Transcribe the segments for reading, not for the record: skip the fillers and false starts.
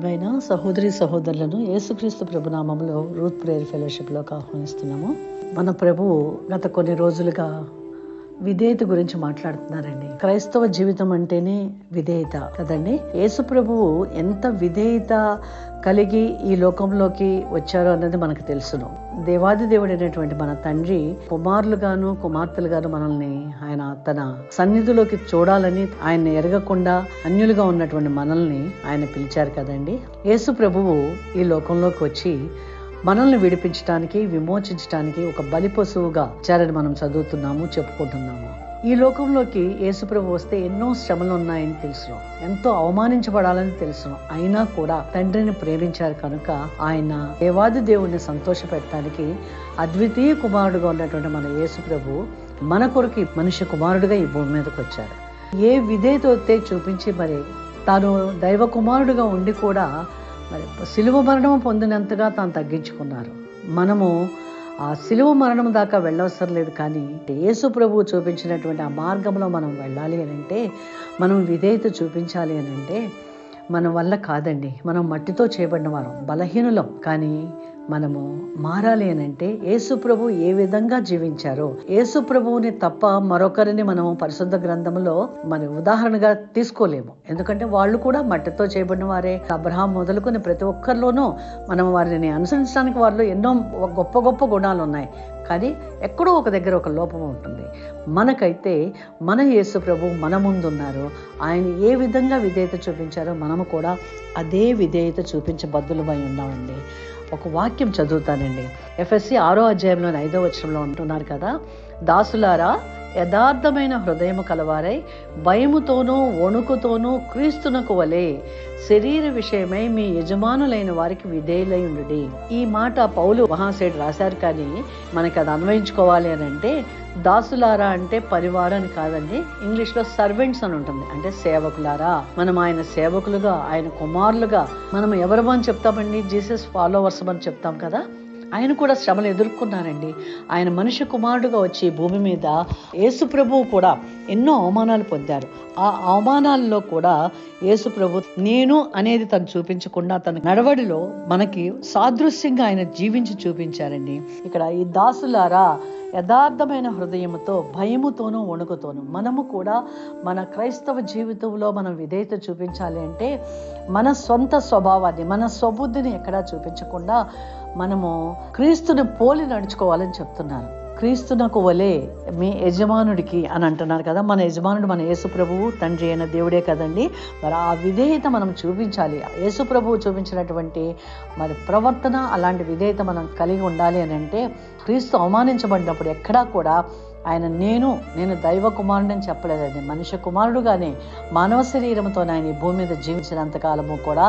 ప్రియమైన సహోదరి సహోదరులను యేసుక్రీస్తు ప్రభునామంలో రూత్ ప్రేయర్ ఫెలోషిప్లోకి ఆహ్వానిస్తున్నాము. మన ప్రభువు గత కొన్ని రోజులుగా విధేయత గురించి మాట్లాడుతున్నారండి. క్రైస్తవ జీవితం అంటేనే విధేయత కదండి. యేసు ప్రభువు ఎంత విధేయత కలిగి ఈ లోకంలోకి వచ్చారో అన్నది మనకు తెలుసును. దేవాది దేవుడైనటువంటి మన తండ్రి కుమారులుగాను కుమార్తెలుగాను మనల్ని ఆయన తన సన్నిధిలోకి చూడాలని, ఆయన్ని ఎరగకుండా అన్యులుగా ఉన్నటువంటి మనల్ని ఆయన పిలిచారు కదండి. యేసు ప్రభువు ఈ లోకంలోకి వచ్చి మనల్ని విడిపించడానికి, విమోచించడానికి ఒక బలి పశువుగా వచ్చారని మనం చదువుతున్నాము, చెప్పుకుంటున్నాము. ఈ లోకంలోకి యేసుప్రభు వస్తే ఎన్నో శ్రమలు ఉన్నాయని తెలుసు, ఎంతో అవమానించబడాలని తెలుసు. అయినా కూడా తండ్రిని ప్రేమించారు కనుక ఆయన దేవాది దేవుణ్ణి సంతోషపెట్టడానికి అద్వితీయ కుమారుడుగా ఉన్నటువంటి మన యేసుప్రభు మన కొరకు మనిషి కుమారుడుగా ఈ భూమి మీదకి వచ్చారు. ఏ విధేయత చూపించి మరి తాను దైవ కుమారుడుగా ఉండి కూడా మరి సిలువ మరణం పొందినంతగా తాను తగ్గించుకున్నారు. మనము ఆ సిలువ మరణం దాకా వెళ్ళవసరం లేదు, కానీ యేసు ప్రభువు చూపించినటువంటి ఆ మార్గంలో మనం వెళ్ళాలి అని అంటే, మనం విధేయత చూపించాలి అని అంటే మన వల్ల కాదండి. మనం మట్టితో చేయబడిన వారం, బలహీనులం. కానీ మనము మారాలి అని అంటే యేసు ప్రభు ఏ విధంగా జీవించారో, యేసు ప్రభువుని తప్ప మరొకరిని మనము పరిశుద్ధ గ్రంథంలో మన ఉదాహరణగా తీసుకోలేము. ఎందుకంటే వాళ్ళు కూడా మట్టితో చేయబడిన వారే. అబ్రహాం మొదలుకొని ప్రతి ఒక్కరిలోనూ మనం వారిని అనుసరించడానికి వారిలో ఎన్నో గొప్ప గొప్ప గుణాలు ఉన్నాయి. కానీ ఎక్కడో ఒక దగ్గర ఒక లోపం ఉంటుంది. మనకైతే మన యేసు ప్రభు మన ముందున్నారు. ఆయన ఏ విధంగా విధేయత చూపించారో మనము కూడా అదే విధేయత చూపించబద్దులమై ఉన్నామండి. ఒక వాక్యం చదువుతానండి. ఎఫ్ఎస్సి 6వ అధ్యాయంలోని 5వ వచనంలో ఉంటున్నారు కదా, దాసులారా యథార్థమైన హృదయము కలవారై భయముతోనూ వణుకుతోనూ క్రీస్తునకు వలె శరీర విషయమై మీ యజమానులైన వారికి విధేయులై ఉండుడి. ఈ మాట పౌలు మహాశయుడు రాశారు, కానీ మనకి అది అన్వయించుకోవాలి అని అంటే దాసులారా అంటే పరివారం అని కాదండి. ఇంగ్లీష్లో సర్వెంట్స్ అని ఉంటుంది, అంటే సేవకులారా. మనం ఆయన సేవకులుగా, ఆయన కుమారులుగా మనం ఎవరమని చెప్తామండి? జీసస్ ఫాలోవర్స్ అని చెప్తాం కదా. ఆయన కూడా శ్రమలు ఎదుర్కొన్నారండి. ఆయన మనిషి కుమారుడుగా వచ్చి భూమి మీద యేసు ప్రభువు కూడా ఎన్నో అవమానాలు పొందారు. ఆ అవమానాల్లో కూడా యేసు ప్రభు నేను అనేది తను చూపించకుండా తన నడవడిలో మనకి సాదృశ్యంగా ఆయన జీవించి చూపించారండి. ఇక్కడ ఈ దాసులారా యథార్థమైన హృదయముతో భయముతోనూ వణుకుతోనూ, మనము కూడా మన క్రైస్తవ జీవితంలో మనం విధేయత చూపించాలి అంటే మన సొంత స్వభావాన్ని, మన స్వబుద్ధిని ఎక్కడా చూపించకుండా మనము క్రీస్తుని పోలి నడుచుకోవాలని చెప్తున్నారు. క్రీస్తునకు వలే మీ యజమానుడికి అని అంటున్నారు కదా. మన యజమానుడు మన యేసు ప్రభువు, తండ్రి అయిన దేవుడే కదండి. మరి ఆ విధేయత మనం చూపించాలి. యేసు ప్రభువు చూపించినటువంటి మరి ప్రవర్తన, అలాంటి విధేయత మనం కలిగి ఉండాలి అని అంటే, క్రీస్తు అవమానించబడినప్పుడు ఎక్కడా కూడా ఆయన నేను దైవ కుమారుడు అని చెప్పలేదండి. మనిషి కుమారుడుగానే మానవ శరీరంతో ఆయన ఈ భూమి మీద జీవించినంత కాలము కూడా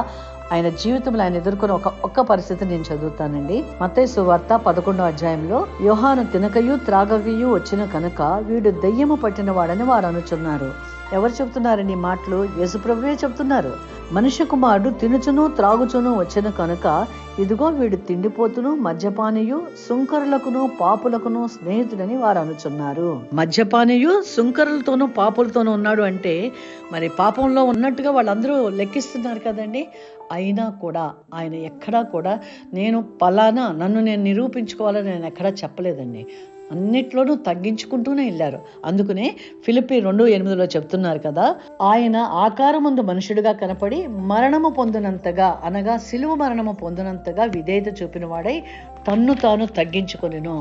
ఆయన జీవితంలో ఆయన ఎదుర్కొన్న ఒక్క పరిస్థితి నేను చదువుతానండి. మత్తయి సువార్త 11వ అధ్యాయంలో, యోహాను తినకయు త్రాగకయు వచ్చిన కనుక వీడు దెయ్యము పట్టిన వాడని వారు అనుచున్నారు. ఎవరు చెప్తున్నారండి ఈ మాటలు? యేసు ప్రభువే చెప్తున్నారు. మనుష్య కుమారుడు తినుచును త్రాగుచును వచ్చిన కనుక ఇదిగో వీడు తిండిపోతును మద్యపానీయు సుంకరులకును పాపులకును స్నేహితుడని వారు అనుచున్నారు. మద్యపానీయు సుంకరులతోనూ పాపులతోనూ ఉన్నాడు అంటే మరి పాపంలో ఉన్నట్టుగా వాళ్ళందరూ లెక్కిస్తున్నారు కదండి. అయినా కూడా ఆయన ఎక్కడా కూడా నేను పలానా, నన్ను నేను నిరూపించుకోవాలని నేను ఎక్కడా చెప్పలేదండి. అన్నిట్లోనూ తగ్గించుకుంటూనే వెళ్ళారు. అందుకనే ఫిలిప్పీ 2:8 చెప్తున్నారు కదా, ఆయన ఆకారమందు మనుషుడిగా కనపడి మరణము పొందినంతగా, అనగా సిలువ మరణము పొందినంతగా విధేయత చూపిన వాడై తన్ను తాను తగ్గించుకొనెను.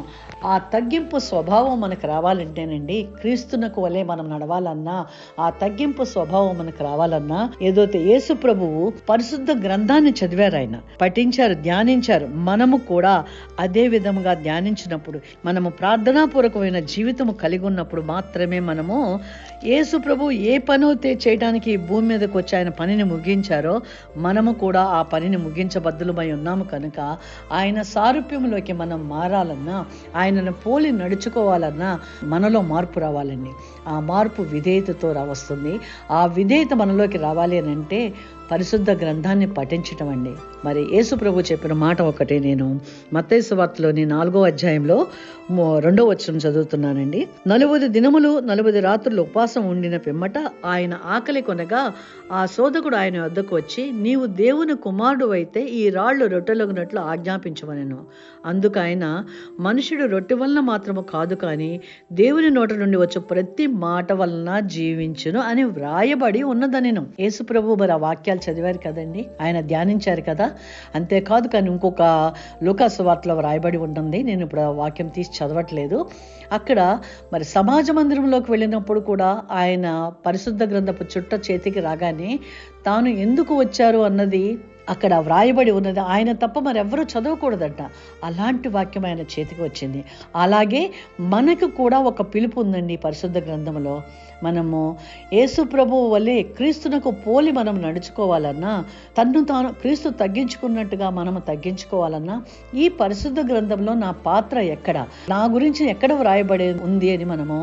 ఆ తగ్గింపు స్వభావం మనకు రావాలంటేనండి, క్రీస్తునకు వలె మనం నడవాలన్నా, ఆ తగ్గింపు స్వభావం మనకు రావాలన్నా ఏదైతే యేసు ప్రభువు పరిశుద్ధ గ్రంథాన్ని చదివారు, ఆయన పఠించారు, ధ్యానించారు. మనము కూడా అదే విధముగా ధ్యానించినప్పుడు, మనము ప్రార్థనాపూర్వకమైన జీవితము కలిగి ఉన్నప్పుడు మాత్రమే మనము యేసు ప్రభు ఏ పనైతే చేయడానికి భూమి మీదకి వచ్చి ఆయన పనిని ముగించారో మనము కూడా ఆ పనిని ముగించబద్దులమై ఉన్నాము. కనుక ఆయన సారూప్యంలోకి మనం మారాలన్నా, ఆయనను పోలి నడుచుకోవాలన్నా మనలో మార్పు రావాలండి. ఆ మార్పు విధేయతతో వస్తుంది. ఆ విధేయత మనలోకి రావాలి అని అంటే పరిశుద్ధ గ్రంథాన్ని పఠించటం అండి. మరి యేసు ప్రభు చెప్పిన మాట ఒకటి నేను మత్తయి సువార్తలోని 4వ అధ్యాయంలో 2వ వచనం చదువుతున్నానండి. 40 దినములు 40 రాత్రులు ఉపవాసం ఉండిన పిమ్మట ఆయన ఆకలి కొనగా ఆ శోధకుడు ఆయన వద్దకు వచ్చి, నీవు దేవుని కుమారుడు అయితే ఈ రాళ్లు రొట్టెలగునట్లు ఆజ్ఞాపించమనెను. అందుకు ఆయన, మనుషుడు రొట్టె వలన మాత్రము కాదు కానీ దేవుని నోట నుండి వచ్చే ప్రతి మాట వలన జీవించును అని వ్రాయబడి ఉన్నదనెను. యేసు ప్రభు మరి ఆ వాక్యాలు చదివారు కదండి, ఆయన ధ్యానించారు కదా. అంతేకాదు కానీ ఇంకొక లూకా సువార్తలో వ్రాయబడి ఉంటుంది, నేను ఇప్పుడు ఆ వాక్యం తీసి చదవట్లేదు. అక్కడ మరి సమాజ మందిరంలోకి వెళ్ళినప్పుడు కూడా ఆయన పరిశుద్ధ గ్రంథపు చుట్ట చేతికి రాగానే తాను ఎందుకు వచ్చారు అన్నది అక్కడ వ్రాయబడి ఉన్నది. ఆయన తప్ప మరెవ్వరూ చదవకూడదంట. అలాంటి వాక్యం ఆయన చేతికి వచ్చింది. అలాగే మనకు కూడా ఒక పిలుపు ఉందండి పరిశుద్ధ గ్రంథంలో. మనము యేసు ప్రభువు వల్లే క్రీస్తునకు పోలి మనం నడుచుకోవాలన్నా, తన్ను తాను క్రీస్తు తగ్గించుకున్నట్టుగా మనము తగ్గించుకోవాలన్నా ఈ పరిశుద్ధ గ్రంథంలో నా పాత్ర ఎక్కడ, నా గురించి ఎక్కడ వ్రాయబడి ఉంది అని మనము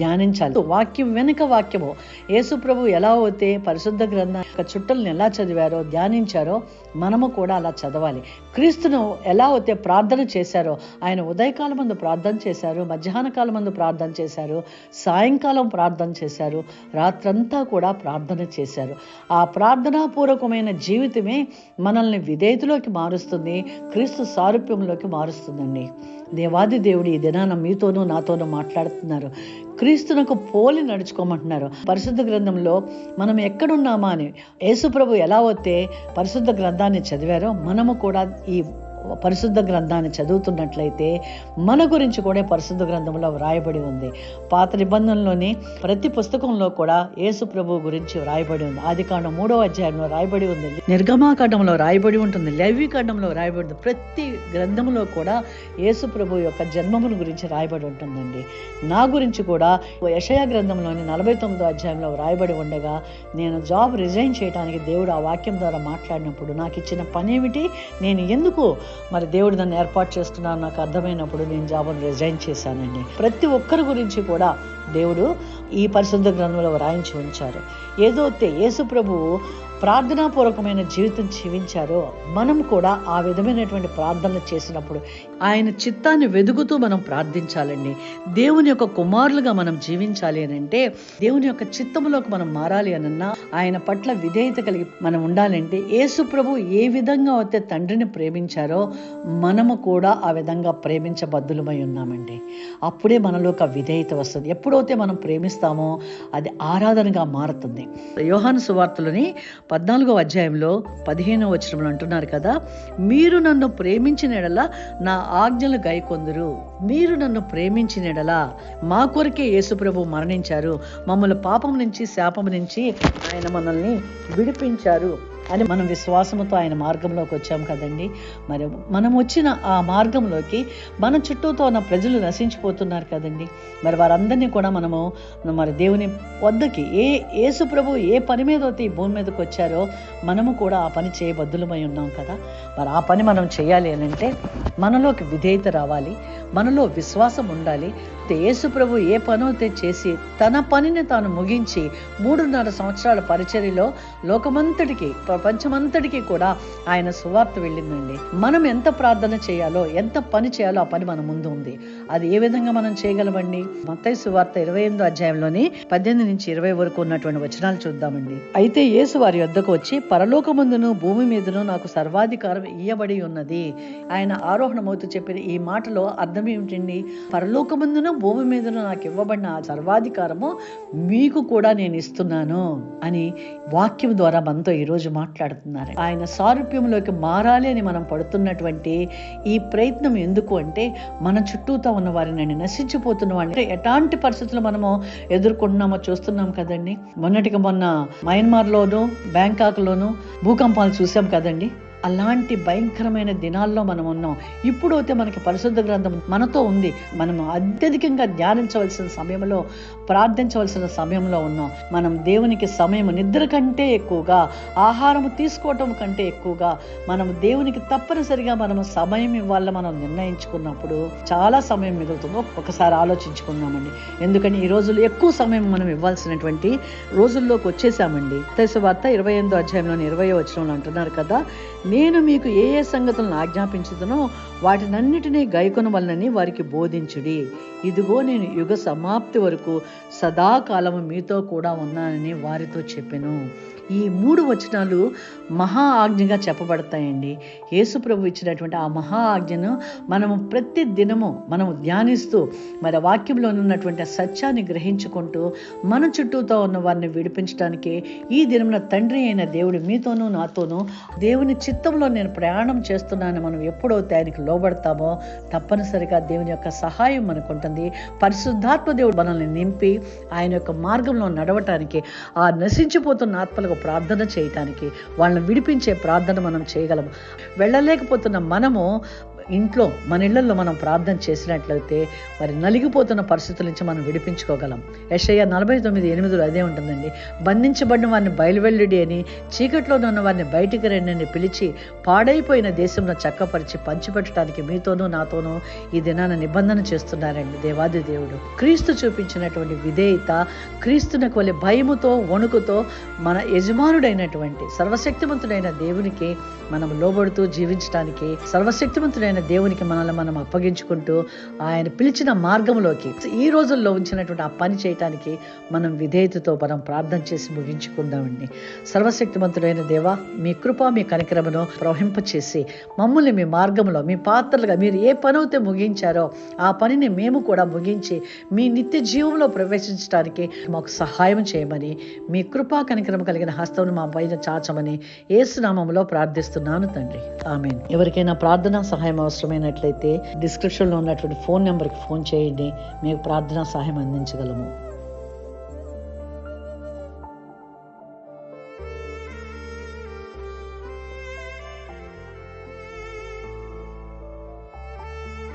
ధ్యానించాలి. వాక్యం వెనుక వాక్యము యేసు ప్రభు ఎలా అయితే పరిశుద్ధ గ్రంథం చుట్టలను ఎలా చదివారో ధ్యానించారో మనము కూడా అలా చదవాలి. క్రీస్తును ఎలా అయితే ప్రార్థన చేశారో, ఆయన ఉదయకాలం ముందు ప్రార్థన చేశారు, మధ్యాహ్న కాలం ముందు ప్రార్థన చేశారు, సాయంకాలం ప్రార్థన చేశారు, రాత్రంతా కూడా ప్రార్థన చేశారు. ఆ ప్రార్థనాపూర్వకమైన జీవితమే మనల్ని విధేయతలోకి మారుస్తుంది, క్రీస్తు సారూప్యంలోకి మారుస్తుందండి. దేవాది దేవుడు ఈ దినాన మీతోనూ నాతోనూ మాట్లాడుతున్నారు. క్రీస్తునకు పోలి నడుచుకోమంటున్నారు. పరిశుద్ధ గ్రంథంలో మనం ఎక్కడున్నామా అని యేసు ప్రభు ఎలా అయితే పరిశుద్ధ గ్రంథాన్ని చదివారో మనము కూడా ఈ పరిశుద్ధ గ్రంథాన్ని చదువుతున్నట్లయితే మన గురించి కూడా పరిశుద్ధ గ్రంథంలో వ్రాయబడి ఉంది. పాత నిబంధనలోని ప్రతి పుస్తకంలో కూడా యేసు ప్రభు గురించి వ్రాయబడి ఉంది. ఆదికాండం 3వ అధ్యాయంలో రాయబడి ఉంది, నిర్గమాకాండంలో రాయబడి ఉంటుంది, లేవీకాండంలో రాయబడి ఉంది. ప్రతి గ్రంథంలో కూడా యేసు ప్రభు యొక్క జన్మమును గురించి రాయబడి ఉంటుందండి. నా గురించి కూడా యెషయా గ్రంథంలోని 49వ అధ్యాయంలో వ్రాయబడి ఉండగా నేను జాబ్ రిజైన్ చేయడానికి దేవుడు ఆ వాక్యం ద్వారా మాట్లాడినప్పుడు నాకు ఇచ్చిన పని ఏమిటి, నేను ఎందుకు మరి దేవుడు నన్ను ఏర్పాటు చేస్తున్నాను నాకు అర్థమైనప్పుడు నేను జాబ్ను రిజైన్ చేశానండి. ప్రతి ఒక్కరి గురించి కూడా దేవుడు ఈ పరిశుద్ధ గ్రంథంలో వ్రాయించి ఉంచారు. ఏదైతే యేసు ప్రభువు ప్రార్థనాపూర్వకమైన జీవితం జీవించారో మనం కూడా ఆ విధమైనటువంటి ప్రార్థనలు చేసినప్పుడు ఆయన చిత్తాన్ని వెదుగుతూ మనం ప్రార్థించాలండి. దేవుని యొక్క కుమారులుగా మనం జీవించాలి అని అంటే, దేవుని యొక్క చిత్తములోకి మనం మారాలి అనన్నా, ఆయన పట్ల విధేయత కలిగి మనం ఉండాలంటే యేసు ప్రభు ఏ విధంగా అయితే తండ్రిని ప్రేమించారో మనము కూడా ఆ విధంగా ప్రేమించబద్దులమై ఉన్నామండి. అప్పుడే మనలో ఒక విధేయత వస్తుంది. ఎప్పుడైతే మనం ప్రేమిస్తామో అది ఆరాధనగా మారుతుంది. యోహాను సువార్తలోని 14వ అధ్యాయంలో 15వ వచనంలో అంటున్నారు కదా, మీరు నన్ను ప్రేమించిన ఎడల నా ఆజ్ఞలు గైకొందురు. మీరు నన్ను ప్రేమించిన ఎడల, మా కొరకే యేసు ప్రభు మరణించారు, మమ్మల్ని పాపం నుంచి శాపం నుంచి ఆయన మనల్ని విడిపించారు అని మనం విశ్వాసంతో ఆయన మార్గంలోకి వచ్చాం కదండి. మరి మనం వచ్చిన ఆ మార్గంలోకి మన చుట్టూతో ఉన్న ప్రజలు నశించిపోతున్నారు కదండి. మరి వారందరినీ కూడా మనము మరి దేవుని వద్దకి యేసు ప్రభు ఏ పని మీద అయితే ఈ భూమి మీదకి వచ్చారో మనము కూడా ఆ పని చేయబద్దులమై ఉన్నాం కదా. మరి ఆ పని మనం చేయాలి అని అంటే మనలోకి విధేయత రావాలి, మనలో విశ్వాసం ఉండాలి. యేసు ప్రభు ఏ పనైతే చేసి తన పనిని తాను ముగించి 3.5 సంవత్సరాల పరిచర్యలో లోకమంతటికి ప్రపంచమంతటికి కూడా ఆయన సువార్త వెళ్ళిందండి. మనం ఎంత ప్రార్థన చేయాలో, ఎంత పని చేయాలో ఆ పని మన ముందు ఉంది. అది ఏ విధంగా మనం చేయగలమండి? మత్తయి సువార్త 28వ అధ్యాయంలోని 18 నుంచి 20 వరకు ఉన్నటువంటి వచనాలు చూద్దామండి. అయితే యేసు వారి వద్దకు వచ్చి, పరలోకమందును భూమి మీదను నాకు సర్వాధికారం ఇయ్యబడి ఉన్నది. ఆయన ఆరోహణమవుతూ చెప్పిన ఈ మాటలో అర్థం ఏమిటండి? పరలోకమందును భూమి మీదను నాకు ఇవ్వబడిన ఆ సర్వాధికారము మీకు కూడా నేను ఇస్తున్నాను అని వాక్యం ద్వారా మనతో ఈరోజు మాట్లాడుతున్నారు. ఆయన సారూప్యంలోకి మారాలి అని మనం పడుతున్నటువంటి ఈ ప్రయత్నం ఎందుకు అంటే, మన చుట్టూతో ఉన్న వారిని నశించిపోతున్న వాళ్ళని ఎలాంటి పరిస్థితులు మనము ఎదుర్కొంటున్నామో చూస్తున్నాం కదండి. మొన్నటికి మొన్న మయన్మార్లోను బ్యాంకాక్లోను భూకంపాలు చూసాం కదండి. అలాంటి భయంకరమైన దినాల్లో మనం ఉన్నాం. ఇప్పుడైతే మనకి పరిశుద్ధ గ్రంథం మనతో ఉంది. మనం అత్యధికంగా ధ్యానించవలసిన సమయంలో ప్రార్థించవలసిన సమయంలో ఉన్నాం. మనం దేవునికి సమయం, నిద్ర కంటే ఎక్కువగా, ఆహారం తీసుకోవటం కంటే ఎక్కువగా మనం దేవునికి తప్పనిసరిగా మనము సమయం ఇవ్వాలని మనం నిర్ణయించుకున్నప్పుడు చాలా సమయం మిగులుతుందో ఒకసారి ఆలోచించుకుందామండి. ఎందుకని ఈ రోజుల్లో ఎక్కువ సమయం మనం ఇవ్వాల్సినటువంటి రోజుల్లోకి వచ్చేసామండి. మత్తయి వార్త 28వ అధ్యాయంలోని 20వ వచనంలో అంటున్నారు కదా, నేను మీకు ఏ ఏ సంగతులను ఆజ్ఞాపించుదునో వాటినన్నిటినీ గైకొనవలనని వారికి బోధించుడి. ఇదిగో నేను యుగ సమాప్తి వరకు సదాకాలము మీతో కూడా ఉన్నానని వారితో చెప్పెను. ఈ 3 వచనాలు మహా ఆజ్ఞగా చెప్పబడతాయండి. యేసు ప్రభు ఇచ్చినటువంటి ఆ మహా ఆజ్ఞను మనము ప్రతి దినము మనము ధ్యానిస్తూ మరి వాక్యంలో ఉన్నటువంటి సత్యాన్ని గ్రహించుకుంటూ మన చుట్టూతో ఉన్న వారిని విడిపించడానికి ఈ దినమున తండ్రి అయిన దేవుడు మీతోనూ నాతోనూ దేవుని చిత్తంలో నేను ప్రయాణం చేస్తున్నాను మనం ఎప్పుడైతే ఆయనకి లోబడతామో తప్పనిసరిగా దేవుని యొక్క సహాయం మనకు ఉంటుంది. పరిశుద్ధాత్మ దేవుడు మనల్ని నింపి ఆయన యొక్క మార్గంలో నడవటానికి, ఆ నశించిపోతున్న ఆత్మలకు ప్రార్థన చేయటానికి, వాళ్ళని విడిపించే ప్రార్థన మనం చేయగలము. వెళ్ళలేకపోతున్న మనము ఇంట్లో మన ఇళ్లలో మనం ప్రార్థన చేసినట్లయితే మరి నలిగిపోతున్న పరిస్థితుల నుంచి మనం విడిపించుకోగలం. యెషయా 49:8 అదే ఉంటుందండి. బంధించబడిన వారిని బయలువెళ్ళుడి అని, చీకట్లో ఉన్న వారిని బయటికి రండి అని పిలిచి పాడైపోయిన దేశంలో చక్కపరిచి పంచిపెట్టడానికి మీతోనూ నాతోనూ ఈ దినాన నిబంధన చేస్తున్నారండి దేవాది దేవుడు. క్రీస్తు చూపించినటువంటి విధేయత, క్రీస్తునకు వలె భయముతో వణుకుతో మన యజమానుడైనటువంటి సర్వశక్తిమంతుడైన దేవునికి మనం లోబడుతూ జీవించడానికి, సర్వశక్తిమంతుడైన దేవునికి మనల్ని మనం అప్పగించుకుంటూ ఆయన పిలిచిన మార్గంలోకి ఈ రోజుల్లో ఉంచినటువంటి ఆ పని చేయటానికి మనం విధేయతతో మనం ప్రార్థన చేసి ముగించుకుందామండి. సర్వశక్తిమంతుడైన దేవా, మీ కృప, మీ కనికరమును ప్రవహింపచేసి మమ్మల్ని మీ మార్గంలో, మీ పాత్రలుగా మీరు ఏ పని అయితే ముగించారో ఆ పనిని మేము కూడా ముగించి మీ నిత్య జీవంలో ప్రవేశించడానికి మాకు సహాయం చేయమని, మీ కృపా కనికరం కలిగిన హస్తమును మా పైన చాచమని యేసు నామములో ప్రార్థిస్తున్నాను తండ్రి. ఆమేన్. ఎవరికైనా ప్రార్థనా సహాయం అవసరమైనట్లయితే డిస్క్రిప్షన్లో ఉన్నటువంటి ఫోన్ నెంబర్కి ఫోన్ చేయండి. మీకు ప్రార్థనా సహాయం అందించగలము.